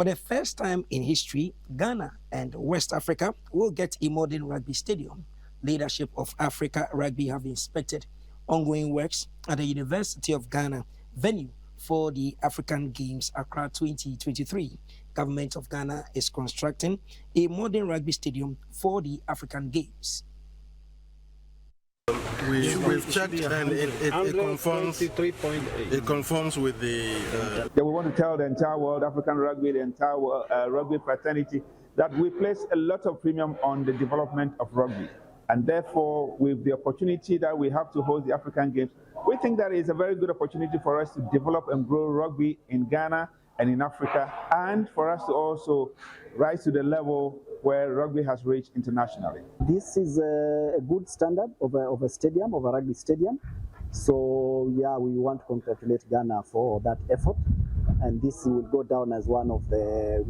For the first time in history, Ghana and West Africa will get a modern rugby stadium. Leadership of Africa Rugby have inspected ongoing works at the University of Ghana venue for the African Games Accra 2023. Government of Ghana is constructing a modern rugby stadium for the African Games. We've checked and it conforms with the... We want to tell the entire world, African rugby, the entire world, rugby fraternity, that we place a lot of premium on the development of rugby. And therefore, with the opportunity that we have to host the African Games, we think that is a very good opportunity for us to develop and grow rugby in Ghana and in Africa, and for us to also rise to the level where rugby has reached internationally. This is a good standard of a stadium, of a rugby stadium. So yeah, we want to congratulate Ghana for that effort, and this will go down as one of the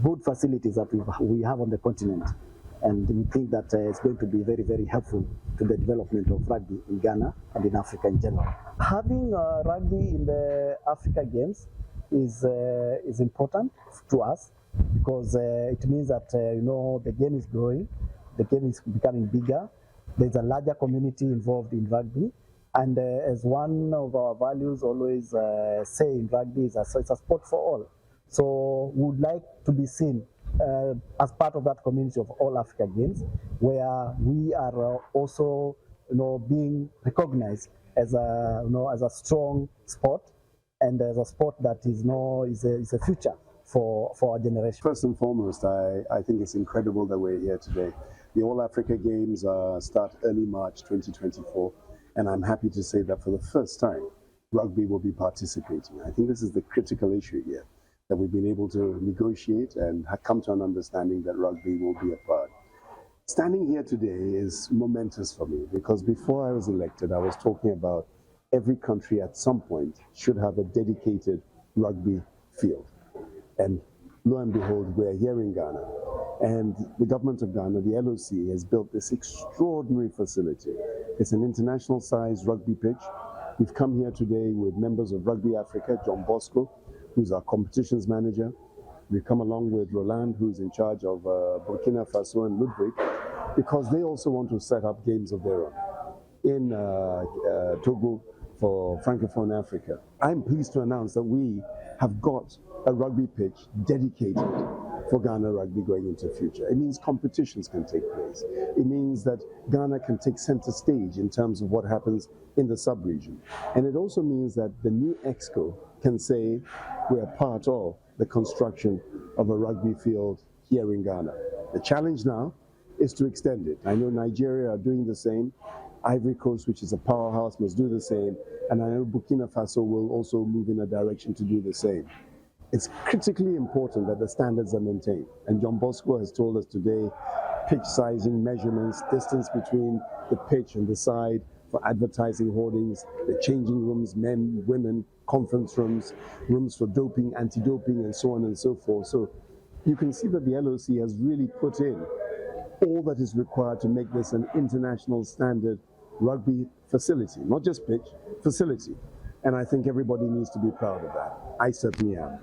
good facilities that we have on the continent. And we think that it's going to be very, very helpful to the development of rugby in Ghana and in Africa in general. Having rugby in the Africa Games is important to us, because it means that the game is growing, the game is becoming bigger. There's a larger community involved in rugby, and as one of our values always say in rugby, is it's a sport for all. So we would like to be seen as part of that community of all Africa Games, where we are also being recognized as a strong sport, and as a sport that is a future for our generation. First and foremost, I think it's incredible that we're here today. The All Africa Games start early March 2024, and I'm happy to say that for the first time, rugby will be participating. I think this is the critical issue here, that we've been able to negotiate and come to an understanding that rugby will be a part. Standing here today is momentous for me, because before I was elected, I was talking about every country at some point should have a dedicated rugby field. And lo and behold, we're here in Ghana. And the government of Ghana, the LOC, has built this extraordinary facility. It's an international-sized rugby pitch. We've come here today with members of Rugby Africa, John Bosco, who's our competitions manager. We've come along with Roland, who's in charge of Burkina Faso, and Ludwig, because they also want to set up games of their own in Togo for Francophone Africa. I'm pleased to announce that we have got a rugby pitch dedicated for Ghana rugby going into the future. It means competitions can take place. It means that Ghana can take center stage in terms of what happens in the sub-region. And it also means that the new EXCO can say we're part of the construction of a rugby field here in Ghana. The challenge now is to extend it. I know Nigeria are doing the same. Ivory Coast, which is a powerhouse, must do the same. And I know Burkina Faso will also move in a direction to do the same. It's critically important that the standards are maintained. And John Bosco has told us today, pitch sizing, measurements, distance between the pitch and the side for advertising hoardings, the changing rooms, men, women, conference rooms, rooms for doping, anti-doping, and so on and so forth. So you can see that the LOC has really put in all that is required to make this an international standard rugby facility, not just pitch, facility. And I think everybody needs to be proud of that. I certainly am.